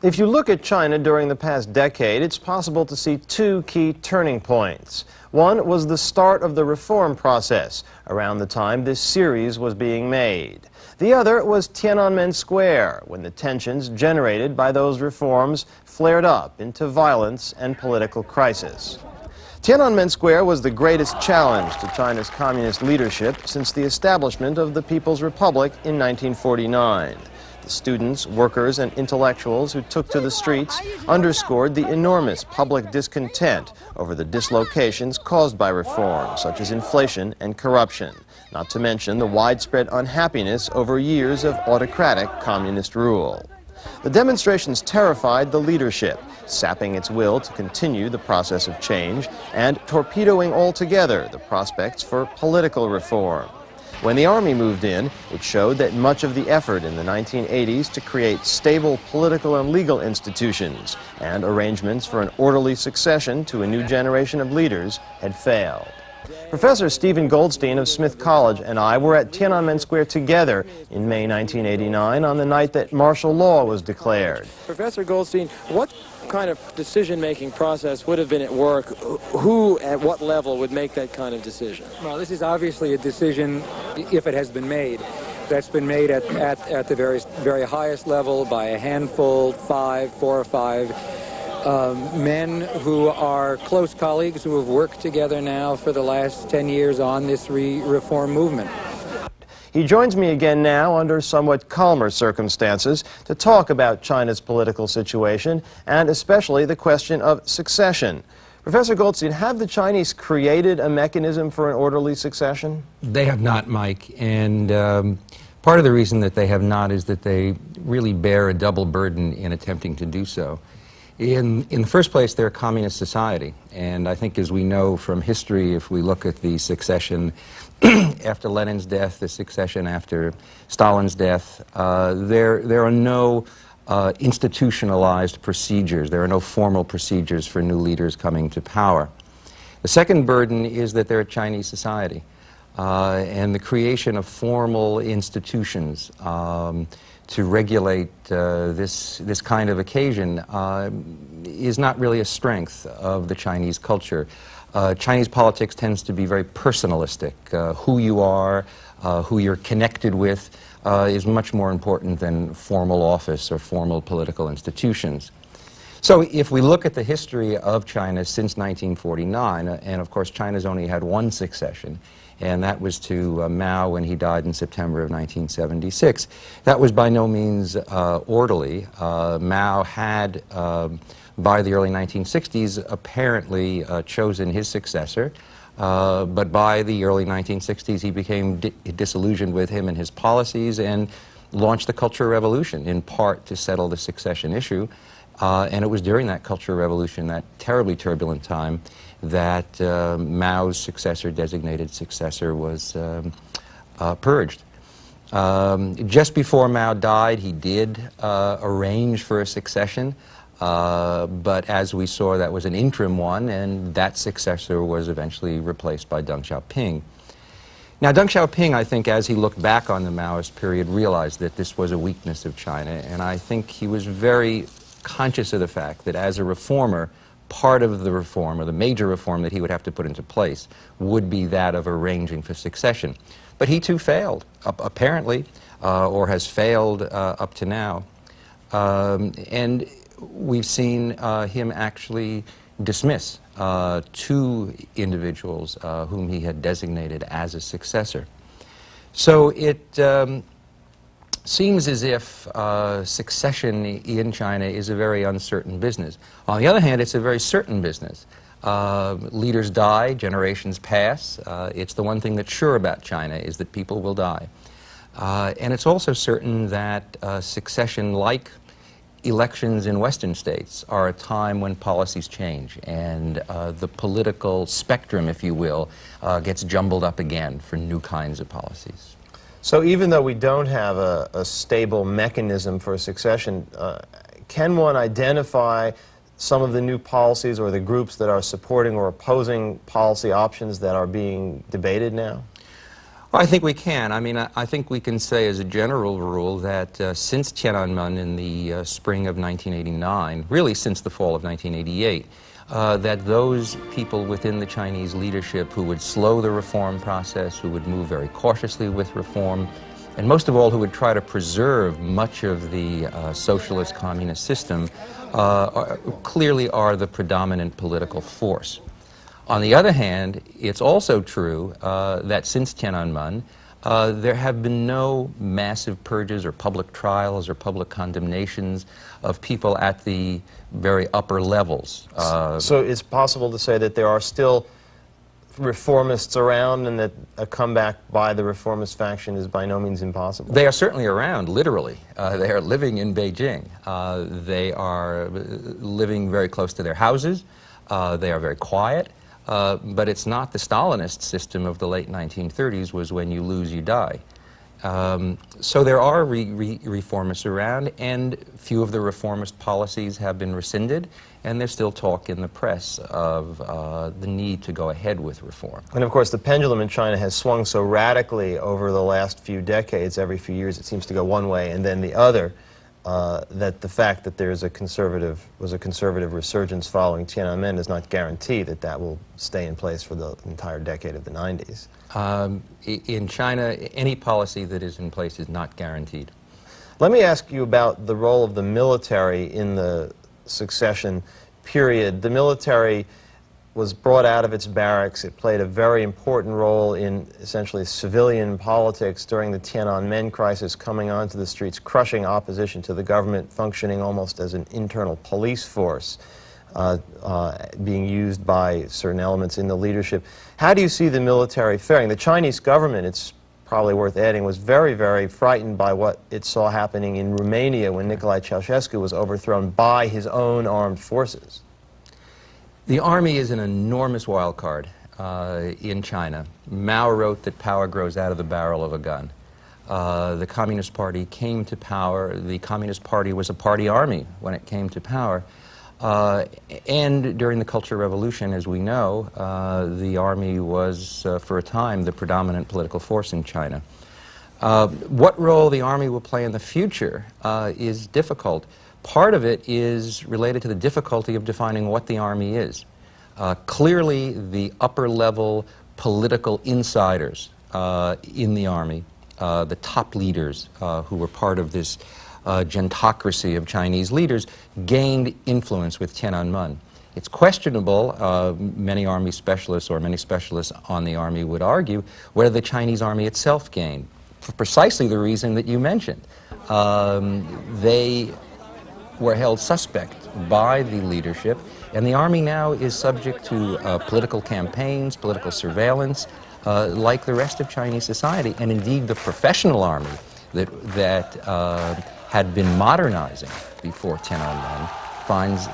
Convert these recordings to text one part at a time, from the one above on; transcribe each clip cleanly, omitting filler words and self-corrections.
If you look at China during the past decade, it's possible to see two key turning points. One was the start of the reform process, around the time this series was being made. The other was Tiananmen Square, when the tensions generated by those reforms flared up into violence and political crisis. Tiananmen Square was the greatest challenge to China's communist leadership since the establishment of the People's Republic in 1949. The students, workers, and intellectuals who took to the streets underscored the enormous public discontent over the dislocations caused by reform, such as inflation and corruption, not to mention the widespread unhappiness over years of autocratic communist rule. The demonstrations terrified the leadership, sapping its will to continue the process of change and torpedoing altogether the prospects for political reform. When the army moved in, it showed that much of the effort in the 1980s to create stable political and legal institutions and arrangements for an orderly succession to a new generation of leaders had failed. Professor Stephen Goldstein of Smith College and I were at Tiananmen Square together in May 1989 on the night that martial law was declared. Professor Goldstein, what kind of decision-making process would have been at work? Who, at what level, would make that kind of decision? Well, this is obviously a decision, if it has been made, that's been made at the very highest level by a handful, four or five men who are close colleagues who have worked together now for the last 10 years on this reform movement. He joins me again now under somewhat calmer circumstances to talk about China's political situation and especially the question of succession. Professor Goldstein, have the Chinese created a mechanism for an orderly succession? They have not, Mike, and part of the reason that they have not is that they really bear a double burden in attempting to do so. In the first place, they're a communist society, and I think as we know from history, if we look at the succession after Lenin's death, the succession after Stalin's death, there are no institutionalized procedures. There are no formal procedures for new leaders coming to power. The second burden is that they're a Chinese society, and the creation of formal institutions to regulate this kind of occasion is not really a strength of the Chinese culture. Chinese politics tends to be very personalistic. Who you are, who you're connected with is much more important than formal office or formal political institutions. So if we look at the history of China since 1949, and of course China's only had one succession, and that was to Mao when he died in September of 1976. That was by no means orderly. Mao had, by the early 1960s, apparently chosen his successor, but by the early 1960s he became disillusioned with him and his policies and launched the Cultural Revolution, in part to settle the succession issue. And it was during that Cultural Revolution, that terribly turbulent time, that Mao's successor, designated successor, was purged. Just before Mao died, he did arrange for a succession, but as we saw, that was an interim one, and that successor was eventually replaced by Deng Xiaoping. Now, Deng Xiaoping, I think, as he looked back on the Maoist period, realized that this was a weakness of China, and I think he was very conscious of the fact that as a reformer, part of the reform, or the major reform that he would have to put into place, would be that of arranging for succession. But he too failed, apparently, or has failed up to now. And we've seen him actually dismiss two individuals whom he had designated as a successor. So it seems as if succession in China is a very uncertain business. On the other hand, it's a very certain business. Leaders die, generations pass. It's the one thing that's sure about China is that people will die. And it's also certain that succession, like elections in Western states, are a time when policies change and the political spectrum, if you will, gets jumbled up again for new kinds of policies. So even though we don't have a stable mechanism for succession, can one identify some of the new policies or the groups that are supporting or opposing policy options that are being debated now? I think we can. I mean, I think we can say as a general rule that since Tiananmen in the spring of 1989, really since the fall of 1988, that those people within the Chinese leadership who would slow the reform process, who would move very cautiously with reform, and most of all who would try to preserve much of the socialist communist system, clearly are the predominant political force. On the other hand, it's also true that since Tiananmen, there have been no massive purges or public trials or public condemnations of people at the very upper levels. So it's possible to say that there are still reformists around and that a comeback by the reformist faction is by no means impossible? They are certainly around, literally. They are living in Beijing. They are living very close to their houses. They are very quiet. But it's not the Stalinist system of the late 1930s, was when you lose, you die. So there are reformists around, and few of the reformist policies have been rescinded, and there's still talk in the press of the need to go ahead with reform. And of course, the pendulum in China has swung so radically over the last few decades. Every few years it seems to go one way and then the other, that the fact that there's a conservative resurgence following Tiananmen does not guarantee that that will stay in place for the entire decade of the 90s. In China, any policy that is in place is not guaranteed. Let me ask you about the role of the military in the succession period. The military was brought out of its barracks. It played a very important role in essentially civilian politics during the Tiananmen crisis, coming onto the streets, crushing opposition to the government, functioning almost as an internal police force, being used by certain elements in the leadership. How do you see the military faring? The Chinese government, it's probably worth adding, was very, very frightened by what it saw happening in Romania when Nicolae Ceausescu was overthrown by his own armed forces. The army is an enormous wild card in China. Mao wrote that power grows out of the barrel of a gun. The Communist Party came to power. The Communist Party was a party army when it came to power. And during the Cultural Revolution, as we know, the army was, for a time, the predominant political force in China. What role the army will play in the future is difficult. Part of it is related to the difficulty of defining what the army is. Clearly, the upper-level political insiders in the army, the top leaders who were part of this gentocracy of Chinese leaders, gained influence with Tiananmen. It's questionable, many army specialists or many specialists on the army would argue, whether the Chinese army itself gained, for precisely the reason that you mentioned. They were held suspect by the leadership, and the army now is subject to political campaigns, political surveillance, like the rest of Chinese society, and indeed the professional army that had been modernizing before Tiananmen finds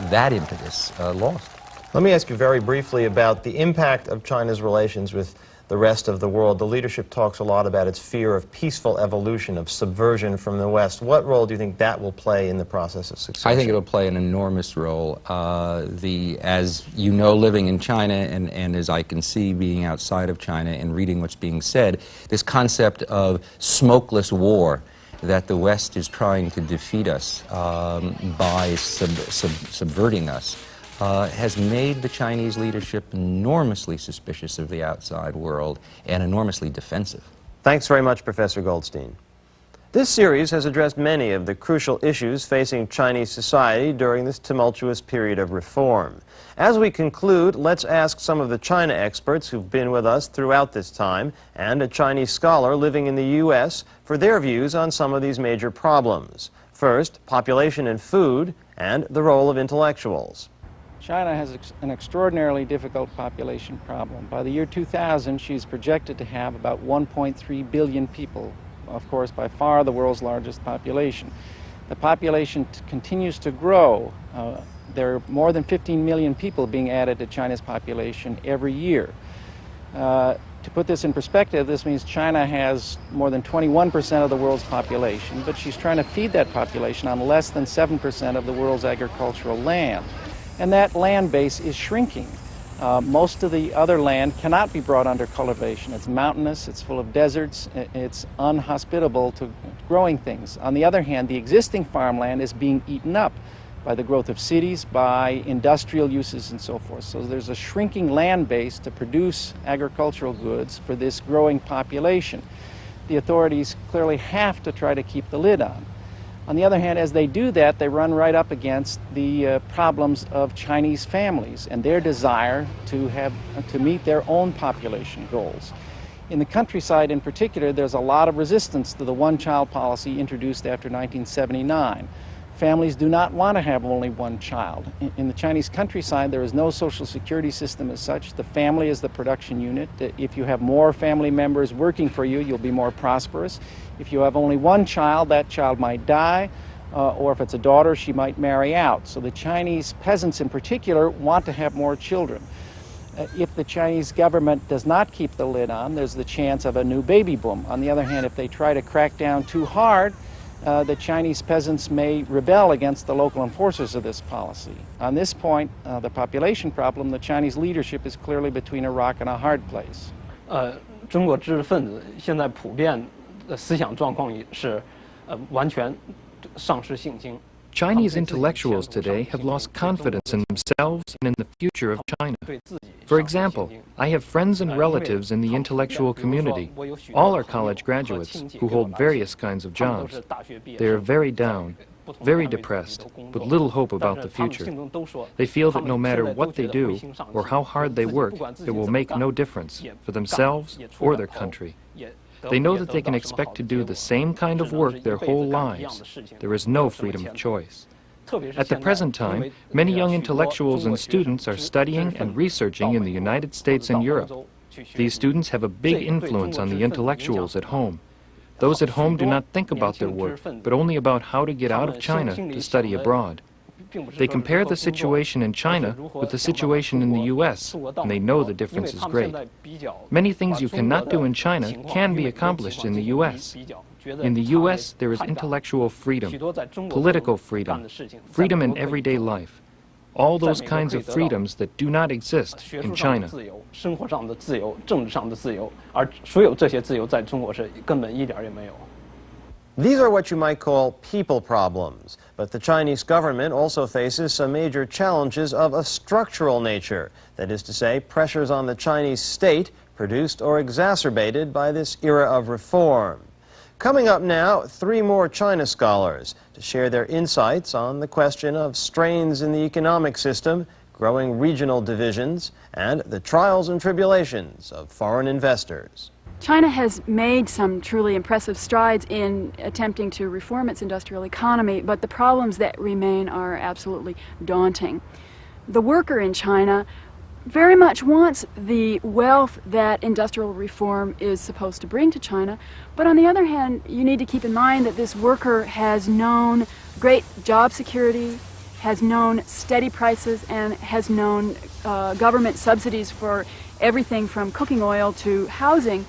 that impetus lost. Let me ask you very briefly about the impact of China's relations with the rest of the world. The leadership talks a lot about its fear of peaceful evolution, of subversion from the West. What role do you think that will play in the process of succession? I think it will play an enormous role. As you know, living in China, and as I can see being outside of China and reading what's being said, this concept of smokeless war, that the West is trying to defeat us by subverting us, has made the Chinese leadership enormously suspicious of the outside world and enormously defensive. Thanks very much, Professor Goldstein. This series has addressed many of the crucial issues facing Chinese society during this tumultuous period of reform. As we conclude, let's ask some of the China experts who've been with us throughout this time and a Chinese scholar living in the U.S. for their views on some of these major problems. First, population and food, and the role of intellectuals. China has an extraordinarily difficult population problem. By the year 2000, she's projected to have about 1.3 billion people, of course, by far the world's largest population. The population continues to grow. There are more than 15 million people being added to China's population every year. To put this in perspective, this means China has more than 21% of the world's population, but she's trying to feed that population on less than 7% of the world's agricultural land. And that land base is shrinking. Most of the other land cannot be brought under cultivation. It's mountainous, it's full of deserts, it's unhospitable to growing things. On the other hand, the existing farmland is being eaten up by the growth of cities, by industrial uses and so forth. So there's a shrinking land base to produce agricultural goods for this growing population. The authorities clearly have to try to keep the lid on. On the other hand, as they do that, they run right up against the problems of Chinese families and their desire to meet their own population goals. In the countryside in particular, there's a lot of resistance to the one-child policy introduced after 1979. Families do not want to have only one child. In the Chinese countryside, there is no social security system as such. The family is the production unit. If you have more family members working for you, you'll be more prosperous. If you have only one child, that child might die, or if it's a daughter, she might marry out. So the Chinese peasants in particular want to have more children. If the Chinese government does not keep the lid on, there's the chance of a new baby boom. On the other hand, if they try to crack down too hard, the Chinese peasants may rebel against the local enforcers of this policy. On this point, the population problem, the Chinese leadership is clearly between a rock and a hard place. 中国知识分子现在普遍的思想状况是完全丧失信心。 Chinese intellectuals today have lost confidence in themselves and in the future of China. For example, I have friends and relatives in the intellectual community. All are college graduates who hold various kinds of jobs. They are very down, very depressed, with little hope about the future. They feel that no matter what they do or how hard they work, it will make no difference for themselves or their country. They know that they can expect to do the same kind of work their whole lives. There is no freedom of choice. At the present time, many young intellectuals and students are studying and researching in the United States and Europe. These students have a big influence on the intellectuals at home. Those at home do not think about their work, but only about how to get out of China to study abroad. They compare the situation in China with the situation in the U.S., and they know the difference is great. Many things you cannot do in China can be accomplished in the U.S. In the U.S., there is intellectual freedom, political freedom, freedom in everyday life. All those kinds of freedoms that do not exist in China. These are what you might call people problems, but the Chinese government also faces some major challenges of a structural nature, that is to say, pressures on the Chinese state produced or exacerbated by this era of reform. Coming up now, 3 more China scholars to share their insights on the question of strains in the economic system, growing regional divisions, and the trials and tribulations of foreign investors. China has made some truly impressive strides in attempting to reform its industrial economy, but the problems that remain are absolutely daunting. The worker in China very much wants the wealth that industrial reform is supposed to bring to China, but on the other hand, you need to keep in mind that this worker has known great job security, has known steady prices, and has known government subsidies for everything from cooking oil to housing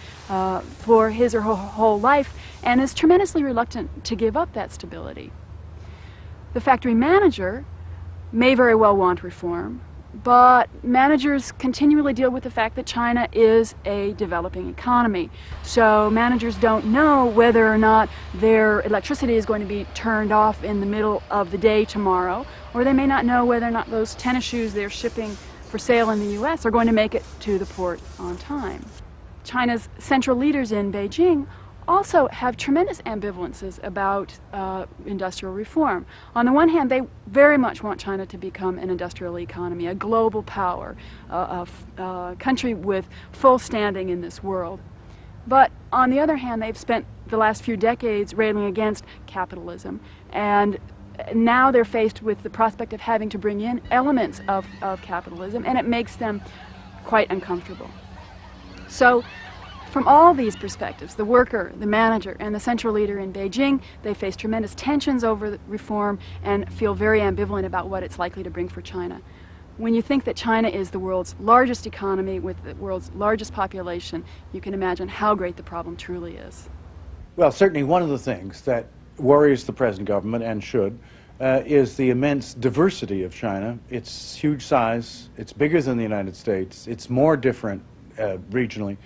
for his or her whole life, and is tremendously reluctant to give up that stability. The factory manager may very well want reform, but managers continually deal with the fact that China is a developing economy. So managers don't know whether or not their electricity is going to be turned off in the middle of the day tomorrow, or they may not know whether or not those tennis shoes they're shipping for sale in the U.S. are going to make it to the port on time. China's central leaders in Beijing also have tremendous ambivalences about industrial reform. On the one hand, they very much want China to become an industrial economy, a global power, a country with full standing in this world. But on the other hand, they've spent the last few decades railing against capitalism, and now they're faced with the prospect of having to bring in elements of capitalism, and it makes them quite uncomfortable. So from all these perspectives, the worker, the manager, and the central leader in Beijing, they face tremendous tensions over the reform and feel very ambivalent about what it's likely to bring for China. When you think that China is the world's largest economy with the world's largest population, you can imagine how great the problem truly is. Well, certainly one of the things that worries the present government, and should, is the immense diversity of China. Its huge size, it's bigger than the United States, it's more different regionally,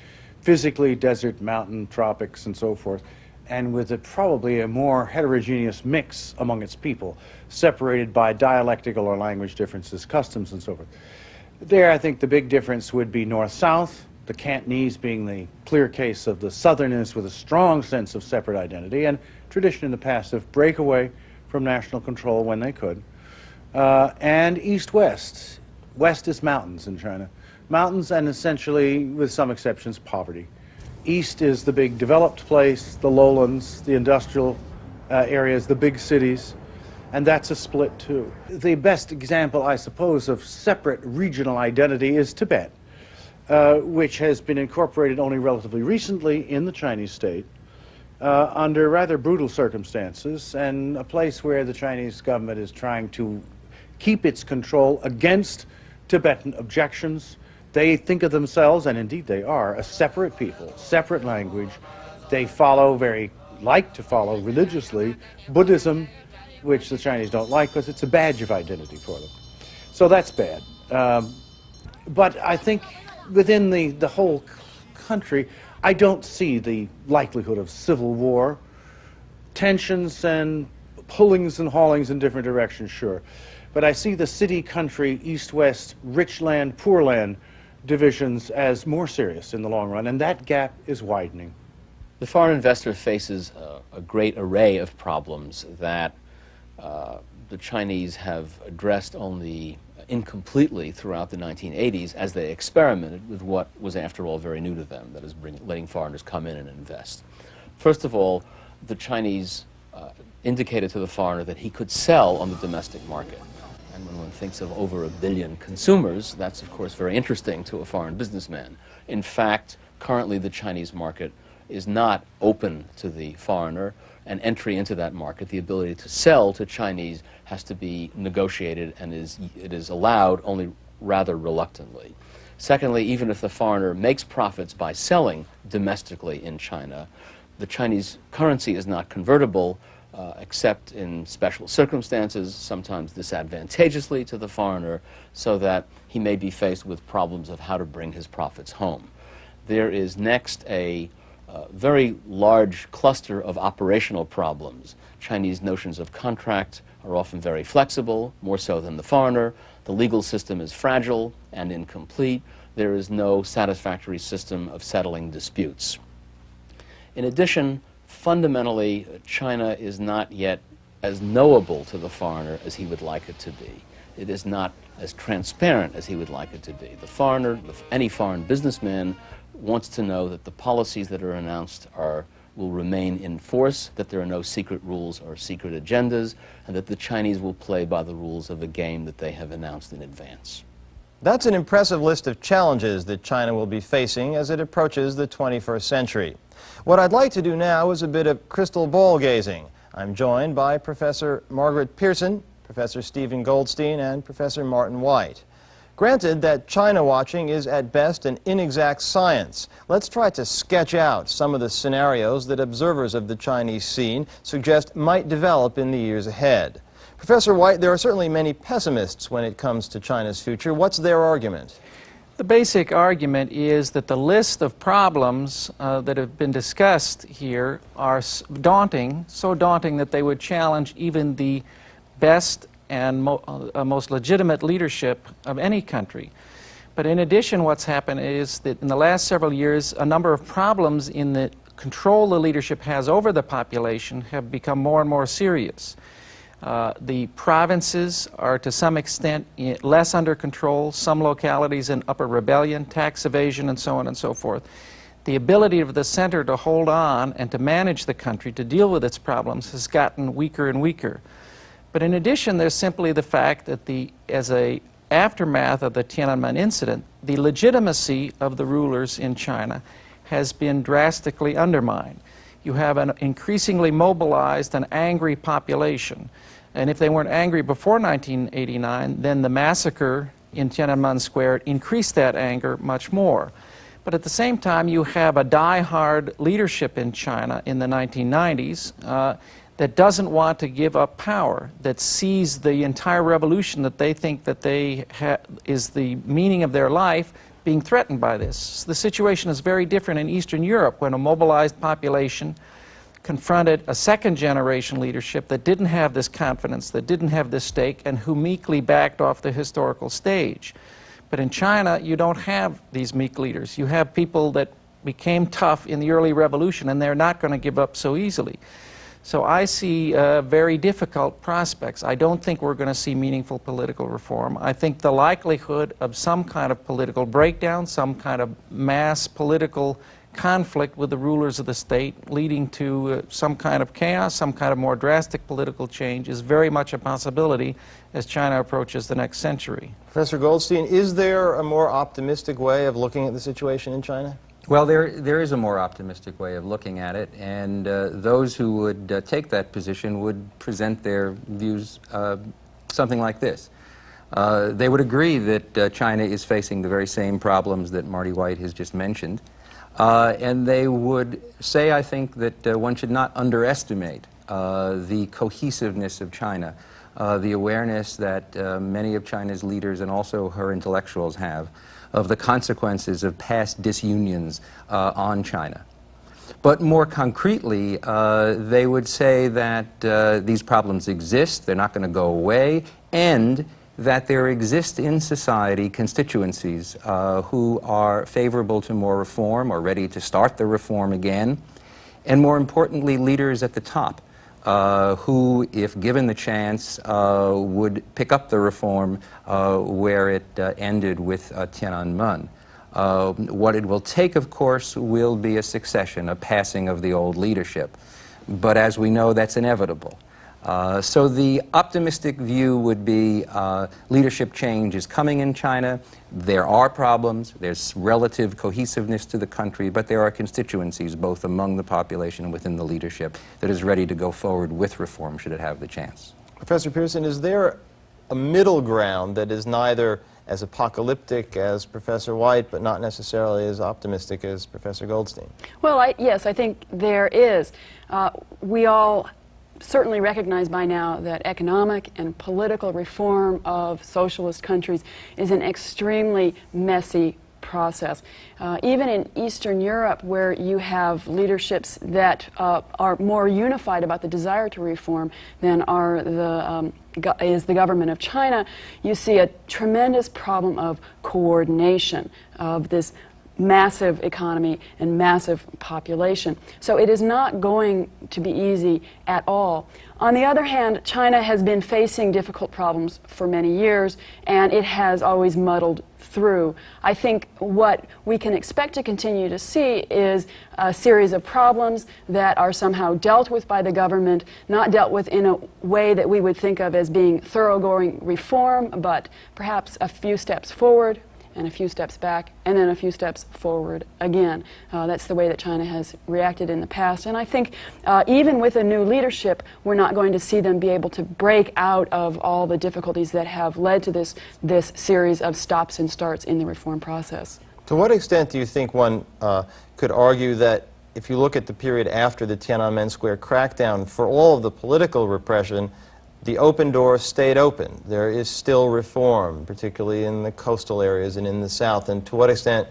physically, desert, mountain, tropics, and so forth, and with probably a more heterogeneous mix among its people, separated by dialectical or language differences, customs, and so forth. There, I think the big difference would be north-south, the Cantonese being the clear case of the southerners with a strong sense of separate identity and tradition in the past of breakaway from national control when they could, and east-west. West is mountains in China. Mountains and essentially, with some exceptions, poverty. East is the big developed place, the lowlands, the industrial areas, the big cities, and that's a split too. The best example, I suppose, of separate regional identity is Tibet, which has been incorporated only relatively recently in the Chinese state under rather brutal circumstances, and a place where the Chinese government is trying to keep its control against Tibetan objections. They think of themselves, and indeed they are, a separate people, separate language. They like to follow religiously Buddhism, which the Chinese don't like because it's a badge of identity for them. So that's bad. But I think within the whole country, I don't see the likelihood of civil war. Tensions and pullings and haulings in different directions, sure. But I see the city-country, east-west, rich land, poor land divisions as more serious in the long run, and that gap is widening. The foreign investor faces a great array of problems that the Chinese have addressed only incompletely throughout the 1980s as they experimented with what was, after all, very new to them, that is, letting foreigners come in and invest. First of all, the Chinese indicated to the foreigner that he could sell on the domestic market. And when one thinks of over 1 billion consumers, that's, of course, very interesting to a foreign businessman. In fact, currently the Chinese market is not open to the foreigner, and entry into that market, the ability to sell to Chinese, has to be negotiated, and it is allowed only rather reluctantly. Secondly, even if the foreigner makes profits by selling domestically in China, the Chinese currency is not convertible except in special circumstances, sometimes disadvantageously to the foreigner, so that he may be faced with problems of how to bring his profits home. There is next a very large cluster of operational problems. Chinese notions of contract are often very flexible, more so than the foreigner. The legal system is fragile and incomplete. There is no satisfactory system of settling disputes. In addition, fundamentally, China is not yet as knowable to the foreigner as he would like it to be. It is not as transparent as he would like it to be. The foreigner, any foreign businessman, wants to know that the policies that are announced will remain in force, that there are no secret rules or secret agendas, and that the Chinese will play by the rules of a game that they have announced in advance. That's an impressive list of challenges that China will be facing as it approaches the 21st century. What I'd like to do now is a bit of crystal ball gazing. I'm joined by Professor Margaret Pearson, Professor Stephen Goldstein, and Professor Martin White. Granted that China watching is at best an inexact science, let's try to sketch out some of the scenarios that observers of the Chinese scene suggest might develop in the years ahead. Professor White, there are certainly many pessimists when it comes to China's future. What's their argument? The basic argument is that the list of problems that have been discussed here are daunting, so daunting that they would challenge even the best and most legitimate leadership of any country. But in addition, what's happened is that in the last several years, a number of problems in the control the leadership has over the population have become more and more serious. The provinces are to some extent less under control, some localities in upper rebellion, tax evasion, and so on and so forth. The ability of the center to hold on and to manage the country, to deal with its problems, has gotten weaker and weaker. But in addition, there's simply the fact that as an aftermath of the Tiananmen incident, the legitimacy of the rulers in China has been drastically undermined. You have an increasingly mobilized and angry population. And if they weren't angry before 1989, then the massacre in Tiananmen Square increased that anger much more. But at the same time, you have a die-hard leadership in China in the 1990s that doesn't want to give up power, that sees the entire revolution that they think that is the meaning of their life being threatened by this. The situation is very different in Eastern Europe, when a mobilized population confronted a second-generation leadership that didn't have this confidence, that didn't have this stake, and who meekly backed off the historical stage. But in China, you don't have these meek leaders. You have people that became tough in the early revolution, and they're not going to give up so easily. So I see very difficult prospects. I don't think we're going to see meaningful political reform. I think the likelihood of some kind of political breakdown, some kind of mass political conflict with the rulers of the state leading to some kind of chaos, some kind of more drastic political change is very much a possibility as China approaches the next century. Professor Goldstein, is there a more optimistic way of looking at the situation in China? Well, there is a more optimistic way of looking at it, and those who would take that position would present their views something like this. They would agree that China is facing the very same problems that Marty White has just mentioned, and they would say, I think, that one should not underestimate the cohesiveness of China, the awareness that many of China's leaders and also her intellectuals have of the consequences of past disunions on China. But more concretely, they would say that these problems exist, they're not going to go away, and that there exist in society constituencies who are favorable to more reform or ready to start the reform again, and more importantly, leaders at the top who, if given the chance, would pick up the reform where it ended with Tiananmen. What it will take, of course, will be a succession, a passing of the old leadership. But as we know, that's inevitable. So the optimistic view would be leadership change is coming in China. There are problems, there's relative cohesiveness to the country, but there are constituencies both among the population and within the leadership that is ready to go forward with reform should it have the chance. Professor Pearson, is there a middle ground that is neither as apocalyptic as Professor White, but not necessarily as optimistic as Professor Goldstein? Well, yes, I think there is. We all certainly recognize by now that economic and political reform of socialist countries is an extremely messy process. Even in Eastern Europe, where you have leaderships that are more unified about the desire to reform than is the government of China, you see a tremendous problem of coordination of this massive economy and massive population. So it is not going to be easy at all. On the other hand, China has been facing difficult problems for many years, and it has always muddled through. I think what we can expect to continue to see is a series of problems that are somehow dealt with by the government, not dealt with in a way that we would think of as being thoroughgoing reform, but perhaps a few steps forward, and a few steps back, and then a few steps forward again. That's the way that China has reacted in the past. And I think even with a new leadership, we're not going to see them be able to break out of all the difficulties that have led to this series of stops and starts in the reform process. To what extent do you think one could argue that if you look at the period after the Tiananmen Square crackdown, for all of the political repression, the open door stayed open? There is still reform, particularly in the coastal areas and in the South. And to what extent,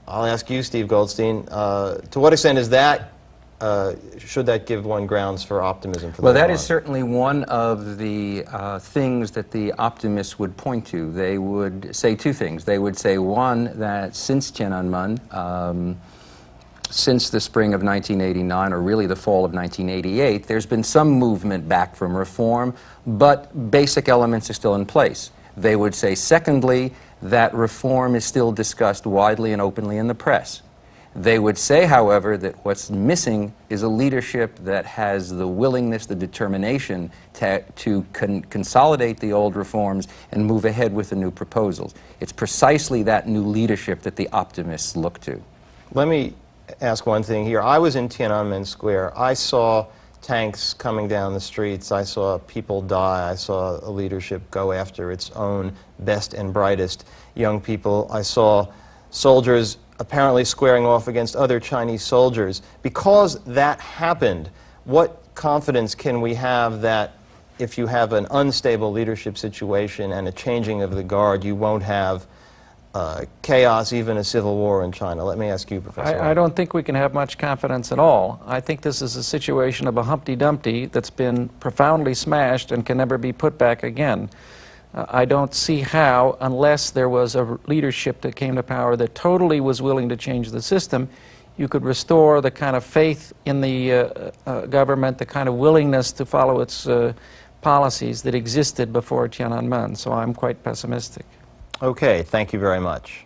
I'll ask you, Steve Goldstein, to what extent is that, should that give one grounds for optimism for the Well, that is certainly one of the things that the optimists would point to. They would say two things. They would say, one, that since Tiananmen, since the spring of 1989, or really the fall of 1988, there's been some movement back from reform, but basic elements are still in place. They would say, secondly, that reform is still discussed widely and openly in the press. They would say, however, that what's missing is a leadership that has the willingness, the determination to consolidate the old reforms and move ahead with the new proposals. It's precisely that new leadership that the optimists look to. Let me ask one thing here. I was in Tiananmen Square. I saw tanks coming down the streets. I saw people die. I saw a leadership go after its own best and brightest young people. I saw soldiers apparently squaring off against other Chinese soldiers. Because that happened, what confidence can we have that if you have an unstable leadership situation and a changing of the guard, you won't have chaos, even a civil war in China? Let me ask you, Professor. I don't think we can have much confidence at all. I think this is a situation of a Humpty Dumpty that's been profoundly smashed and can never be put back again. I don't see how, unless there was a leadership that came to power that totally was willing to change the system, you could restore the kind of faith in the government, the kind of willingness to follow its policies that existed before Tiananmen. So I'm quite pessimistic. Okay, thank you very much.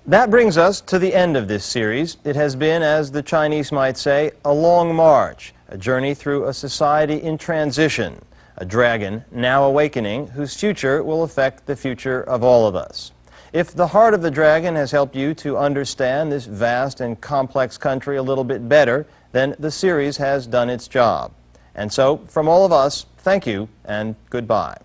That brings us to the end of this series. It has been, as the Chinese might say, a long march, a journey through a society in transition, a dragon now awakening whose future will affect the future of all of us. If The Heart of the Dragon has helped you to understand this vast and complex country a little bit better, then the series has done its job. And so, from all of us, thank you and goodbye.